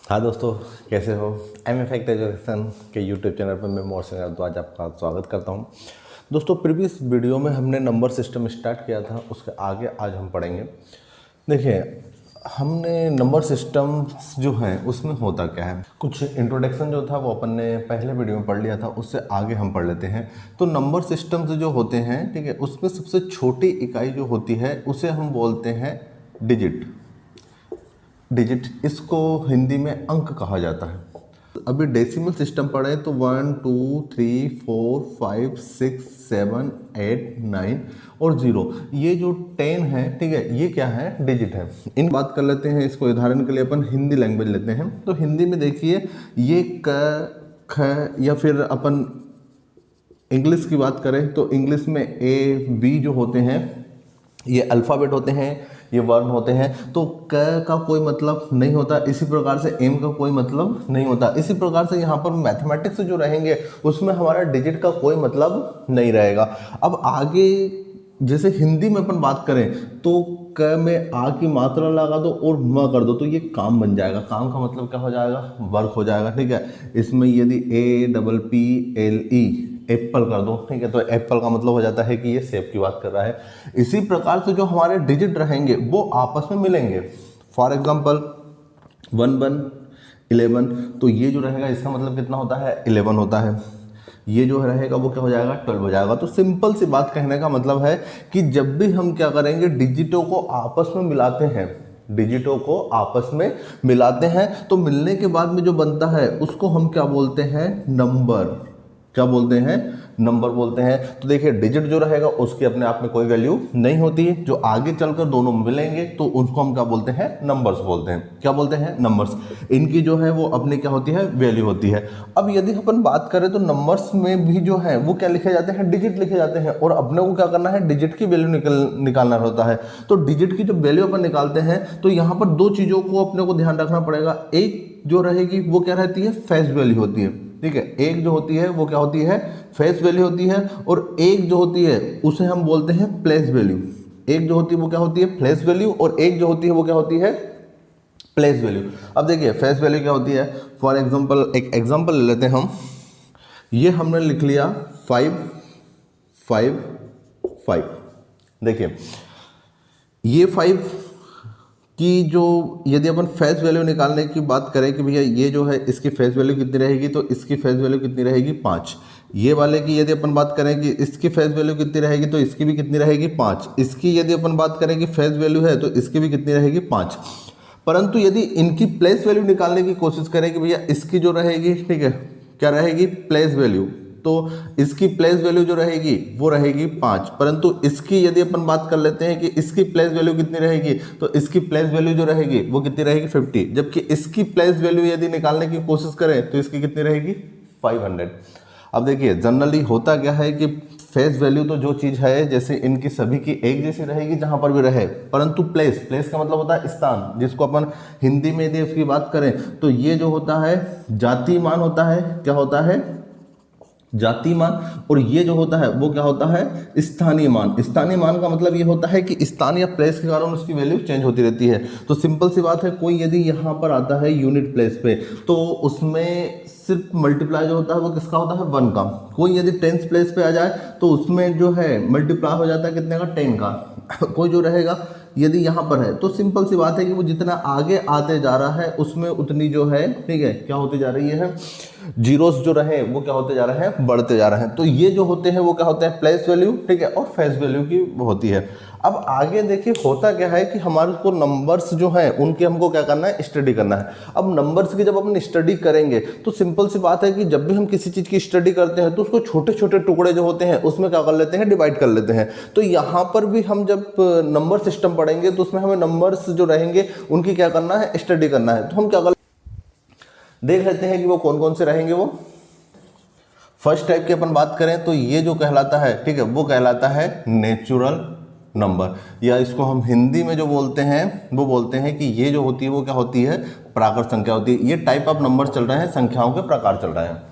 हाँ दोस्तों, कैसे हो। एम इफेक्ट एजुकेशन के यूट्यूब चैनल पर मैं मोहसिन तो आज आपका स्वागत करता हूँ। दोस्तों, प्रीवियस वीडियो में हमने नंबर सिस्टम स्टार्ट किया था, उसके आगे आज हम पढ़ेंगे। देखिए, हमने नंबर सिस्टम जो है उसमें होता क्या है, कुछ इंट्रोडक्शन जो था वो अपन ने पहले वीडियो में पढ़ लिया था, उससे आगे हम पढ़ लेते हैं। तो नंबर सिस्टम्स जो होते हैं, ठीक है, उसमें सबसे छोटी इकाई जो होती है उसे हम बोलते हैं डिजिट। डिजिट, इसको हिंदी में अंक कहा जाता है। अभी डेसिमल सिस्टम पढ़े तो 1 2 3 4 5 6 7 8 9 और 0, ये जो 10 है, ठीक है, ये क्या है, डिजिट है। इन बात कर लेते हैं, इसको उदाहरण के लिए अपन हिंदी लैंग्वेज लेते हैं। तो हिंदी में देखिए, ये क ख, या फिर अपन इंग्लिश की बात करें तो इंग्लिश में ए बी जो होते हैं ये अल्फ़ाबेट होते हैं, ये वर्ण होते हैं। तो क का कोई मतलब नहीं होता, इसी प्रकार से एम का कोई मतलब नहीं होता। इसी प्रकार से यहाँ पर मैथमेटिक्स जो रहेंगे उसमें हमारा डिजिट का कोई मतलब नहीं रहेगा। अब आगे जैसे हिंदी में अपन बात करें तो क में आ की मात्रा लगा दो और म कर दो तो ये काम बन जाएगा। काम का मतलब क्या हो जाएगा, वर्क हो जाएगा, ठीक है। इसमें यदि A double P L E Apple कर दो, ठीक है, तो एप्पल का मतलब हो जाता है कि ये सेब की बात कर रहा है। इसी प्रकार से जो हमारे डिजिट रहेंगे वो आपस में मिलेंगे। फॉर एग्जांपल 1 1 11, तो ये जो रहेगा इसका मतलब कितना होता है, 11 होता है। ये जो रहेगा वो क्या हो जाएगा, 12 हो जाएगा। तो सिंपल सी बात कहने का मतलब है कि जब भी हम क्या करेंगे, डिजिटों को आपस में मिलाते हैं, डिजिटों को आपस में मिलाते हैं, तो मिलने के बाद में जो बनता है उसको हम क्या बोलते हैं, नंबर। क्या बोलते हैं, नंबर बोलते हैं। तो देखिए, डिजिट जो रहेगा उसकी अपने आप में कोई वैल्यू नहीं होती है, जो आगे चलकर दोनों मिलेंगे तो उनको हम क्या बोलते हैं, नंबर्स बोलते हैं। क्या बोलते हैं, नंबर्स। इनकी जो है वो अपनी क्या होती है, वैल्यू होती है। अब यदि अपन बात करें तो नंबर्स में भी जो है वो क्या लिखे जाते हैं, डिजिट लिखे जाते हैं, और अपने को क्या करना है, डिजिट की वैल्यू निकालना होता है। तो डिजिट की जो वैल्यू अपन निकालते हैं तो यहाँ पर दो चीज़ों को अपने को ध्यान रखना पड़ेगा। एक जो रहेगी वो क्या रहती है, फेस वैल्यू होती है, ठीक है। एक जो होती है वो क्या होती है, फेस वैल्यू होती है, और एक जो होती है उसे हम बोलते हैं प्लेस वैल्यू। एक जो होती है वो क्या होती है, प्लेस वैल्यू, और एक जो होती है वो क्या होती है, प्लेस वैल्यू। अब देखिए, फेस वैल्यू क्या होती है, फॉर एग्जांपल एक एग्जांपल ले लेते हैं हम। ये हमने लिख लिया 5 5 5। देखिए, ये 5 कि जो यदि अपन फेस वैल्यू निकालने की बात करें कि भैया ये जो है इसकी फेस वैल्यू कितनी रहेगी, तो इसकी फेस वैल्यू कितनी रहेगी, 5। ये वाले की यदि अपन बात करें कि इसकी फेस वैल्यू कितनी रहेगी, तो इसकी भी कितनी रहेगी, 5। इसकी यदि अपन बात करें कि फेस वैल्यू है तो इसकी भी कितनी रहेगी, 5। परंतु यदि इनकी प्लेस वैल्यू निकालने की कोशिश करें कि भैया इसकी जो रहेगी, ठीक है, क्या रहेगी, प्लेस वैल्यू, तो इसकी प्लेस वैल्यू जो रहेगी वो रहेगी 5। परंतु इसकी यदि अपन बात कर लेते हैं कि इसकी प्लेस वैल्यू कितनी रहेगी, तो इसकी प्लेस वैल्यू जो रहेगी वो कितनी रहेगी, 50। जबकि इसकी प्लेस वैल्यू यदि निकालने की कोशिश करें तो इसकी कितनी रहेगी, 500। अब देखिए, जनरली होता क्या है कि फेस वैल्यू तो जो चीज़ है जैसे इनकी सभी की एक जैसी रहेगी जहाँ पर भी रहे, परंतु प्लेस, प्लेस का मतलब होता है स्थान, जिसको अपन हिंदी में यदि उसकी बात करें तो ये जो होता है जाति मान होता है। क्या होता है, जाति मान। और ये जो होता है वो क्या होता है, स्थानीय मान। स्थानीय मान का मतलब ये होता है कि स्थान या प्लेस के कारण उसकी वैल्यू चेंज होती रहती है। तो सिंपल सी बात है, कोई यदि यहाँ पर आता है यूनिट प्लेस पे तो उसमें सिर्फ मल्टीप्लाई जो होता है वो किसका होता है, 1 का। कोई यदि टेंथ प्लेस पे आ जाए तो उसमें जो है मल्टीप्लाई हो जाता है कितने का, 10 का। कोई जो रहेगा यदि यहाँ पर है तो सिंपल सी बात है कि वो जितना आगे आते जा रहा है उसमें उतनी जो है, ठीक है, क्या होती जा रही है, जीरोस जो रहे वो क्या होते जा रहे हैं, बढ़ते जा रहे हैं। तो ये जो होते हैं वो क्या होते हैं, प्लेस वैल्यू, ठीक है, और फेस वैल्यू की होती है। अब आगे देखिए, होता क्या है कि हमारे को नंबर्स जो हैं उनके हमको क्या करना है, स्टडी करना है। अब नंबर्स की जब अपन स्टडी करेंगे तो सिंपल सी बात है कि जब भी हम किसी चीज़ की स्टडी करते हैं तो उसको छोटे छोटे टुकड़े जो होते हैं उसमें क्या कर लेते हैं, डिवाइड कर लेते हैं। तो यहाँ पर भी हम जब नंबर सिस्टम पढ़ेंगे तो उसमें हमें नंबर्स जो रहेंगे उनकी क्या करना है, स्टडी करना है। तो हम क्या देख लेते हैं कि वो कौन कौन से रहेंगे। वो फर्स्ट टाइप की अपन बात करें तो ये जो कहलाता है, ठीक है, वो कहलाता है नेचुरल नंबर, या इसको हम हिंदी में जो बोलते हैं वो बोलते हैं कि ये जो होती है वो क्या होती है, प्राकृत संख्या होती है। ये टाइप ऑफ नंबर चल रहे हैं, संख्याओं के प्रकार चल रहे हैं।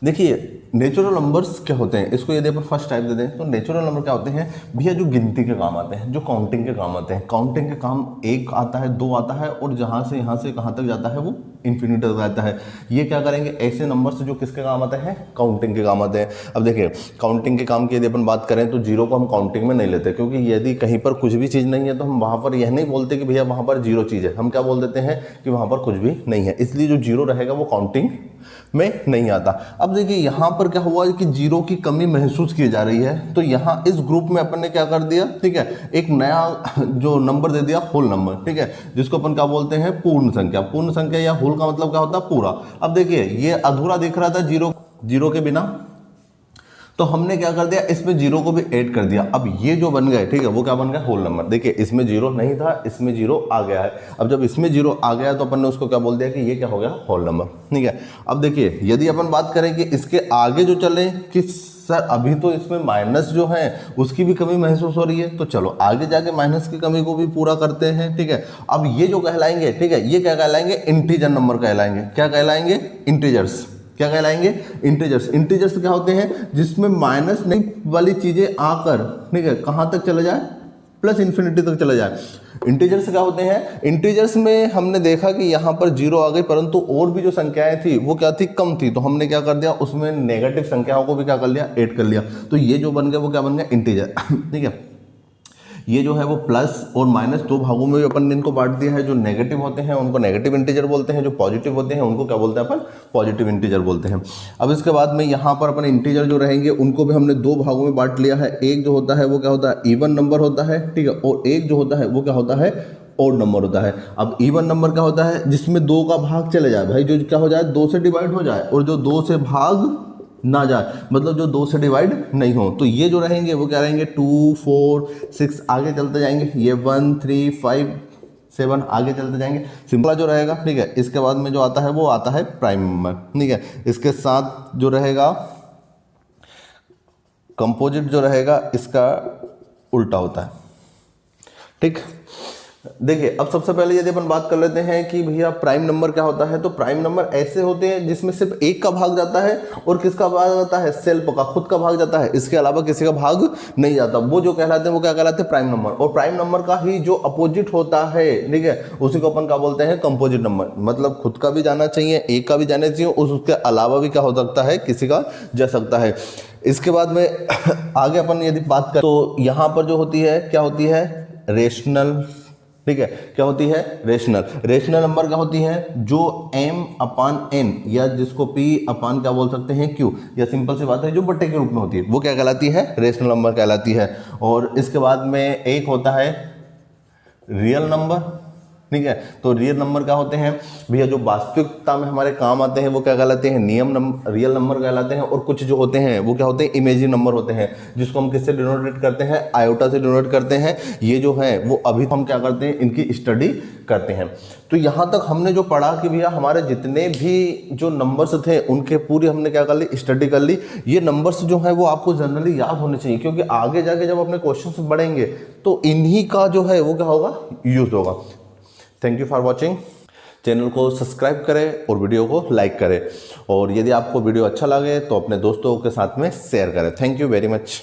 देखिए, नेचुरल नंबर्स क्या होते हैं, इसको यदि अपन फर्स्ट टाइप दे दें तो नेचुरल नंबर क्या होते हैं भैया, जो गिनती के काम आते हैं, जो काउंटिंग के काम आते हैं। काउंटिंग के काम एक आता है, दो आता है, और जहाँ से कहाँ तक जाता है वो इन्फिनिटी तक जाता है। ये क्या करेंगे, ऐसे नंबर्स जो किसके काम आते हैं, काउंटिंग के काम आते हैं। अब देखिए काउंटिंग के काम की यदि अपन बात करें तो जीरो को हम काउंटिंग में नहीं लेते, क्योंकि यदि कहीं पर कुछ भी चीज़ नहीं है तो हम वहाँ पर यह नहीं बोलते कि भैया वहाँ पर जीरो चीज़ है, हम क्या बोल देते हैं कि वहाँ पर कुछ भी नहीं है। इसलिए जो जीरो रहेगा वो काउंटिंग में नहीं आता। अब देखिए यहाँ पर क्या हुआ कि जीरो की कमी महसूस की जा रही है, तो यहाँ इस ग्रुप में अपन ने क्या कर दिया, ठीक है, एक नया जो नंबर दे दिया, होल नंबर, ठीक है, जिसको अपन क्या बोलते हैं, पूर्ण संख्या। पूर्ण संख्या या होल का मतलब क्या होता है, पूरा। अब देखिए ये अधूरा दिख रहा था जीरो के बिना, तो हमने क्या कर दिया, इसमें जीरो को भी ऐड कर दिया। अब ये जो बन गए, ठीक है, वो क्या बन गया, होल नंबर। देखिए इसमें जीरो नहीं था, इसमें जीरो आ गया है। अब जब इसमें जीरो आ गया तो अपन ने उसको क्या बोल दिया कि ये क्या हो गया, होल नंबर, ठीक है। अब देखिए यदि अपन बात करें कि इसके आगे जो चले कि सर अभी तो इसमें माइनस जो है उसकी भी कमी महसूस हो रही है, तो चलो आगे जाके माइनस की कमी को भी पूरा करते हैं, ठीक है। अब ये जो कहलाएंगे, ठीक है, ये क्या कहलाएंगे, इंटीजर नंबर कहलाएंगे। क्या कहलाएंगे, इंटीजर्स। क्या कहलाएंगे, इंटीजर्स। इंटीजर्स क्या होते हैं, जिसमें माइनस नहीं वाली चीजें आकर, ठीक है, कहां तक चले जाए, प्लस इन्फिनिटी तक चले जाए। इंटीजर्स क्या होते हैं, इंटीजर्स में हमने देखा कि यहाँ पर जीरो आ गई, परंतु और भी जो संख्याएं थी वो क्या थी, कम थी, तो हमने क्या कर दिया, उसमें नेगेटिव संख्याओं को भी क्या कर लिया, ऐड कर लिया। तो ये जो बन गया वो क्या बन गया, इंटीजर, ठीक है। ये जो है वो प्लस और माइनस दो भागों में भी अपन ने इनको बांट दिया है। जो नेगेटिव होते हैं उनको नेगेटिव इंटीजर बोलते हैं, जो पॉजिटिव होते हैं उनको क्या बोलते हैं अपन, पॉजिटिव इंटीजर बोलते हैं। अब इसके बाद में यहाँ पर अपन इंटीजर जो रहेंगे उनको भी हमने दो भागों में बांट लिया है। एक जो होता है वो क्या होता है, इवन नंबर होता है, ठीक है, और एक जो होता है वो क्या होता है, ओड नंबर होता है। अब इवन नंबर क्या होता है, जिसमें दो का भाग चले जाए, भाई जो क्या हो जाए, दो से डिवाइड हो जाए, और जो दो से भाग ना जाए, मतलब जो दो से डिवाइड नहीं हो। तो ये जो रहेंगे वो क्या रहेंगे, 2 4 6 आगे चलते जाएंगे, ये 1 3 5 7 आगे चलते जाएंगे, सिंपल जो रहेगा, ठीक है। इसके बाद में जो आता है वो आता है प्राइम नंबर, ठीक है। इसके साथ जो रहेगा कंपोजिट जो रहेगा इसका उल्टा होता है, ठीक। देखिए अब सबसे पहले यदि अपन बात कर लेते हैं कि भैया प्राइम नंबर क्या होता है, तो प्राइम नंबर ऐसे होते हैं जिसमें सिर्फ एक का भाग जाता है, और किसका भाग जाता है, सेल्फ का, खुद का भाग जाता है, इसके अलावा किसी का भाग नहीं जाता। वो जो कहलाते हैं वो क्या कहलाते हैं, प्राइम नंबर। और प्राइम नंबर का ही जो अपोजिट होता है, ठीक है, उसी को अपन क्या बोलते हैं, कंपोजिट नंबर। मतलब खुद का भी जाना चाहिए, एक का भी जाना चाहिए, उसके अलावा भी क्या हो सकता है, किसी का जा सकता है। इसके बाद में आगे अपन यदि बात करें तो यहाँ पर जो होती है क्या होती है, रेशनल, ठीक है, क्या होती है, रेशनल। रेशनल नंबर क्या होती है, जो m अपान n, या जिसको p अपान क्या बोल सकते हैं, q, या सिंपल सी बात है जो बट्टे के रूप में होती है, वो क्या कहलाती है, रेशनल नंबर कहलाती है। और इसके बाद में एक होता है रियल नंबर, ठीक है। तो रियल नंबर क्या होते हैं भैया, जो वास्तविकता में हमारे काम आते हैं वो क्या कहलाते हैं, रियल नंबर कहलाते हैं। और कुछ जो होते हैं वो क्या होते हैं, इमेजिनरी नंबर होते हैं, जिसको हम किससे डिनोट करते हैं, आयोटा से डिनोट करते हैं। ये जो है वो अभी हम क्या करते हैं, इनकी स्टडी करते हैं। तो यहाँ तक हमने जो पढ़ा कि भैया हमारे जितने भी जो नंबर्स थे उनके पूरी हमने क्या कर ली, स्टडी कर ली। ये नंबर्स जो है वो आपको जनरली याद होने चाहिए, क्योंकि आगे जाके जब अपने क्वेश्चंस बढ़ेंगे तो इन्हीं का जो है वो क्या होगा, यूज होगा। Thank you for watching. Channel को सब्सक्राइब करें और वीडियो को लाइक करें, और यदि आपको वीडियो अच्छा लगे तो अपने दोस्तों के साथ में शेयर करें। Thank you very much.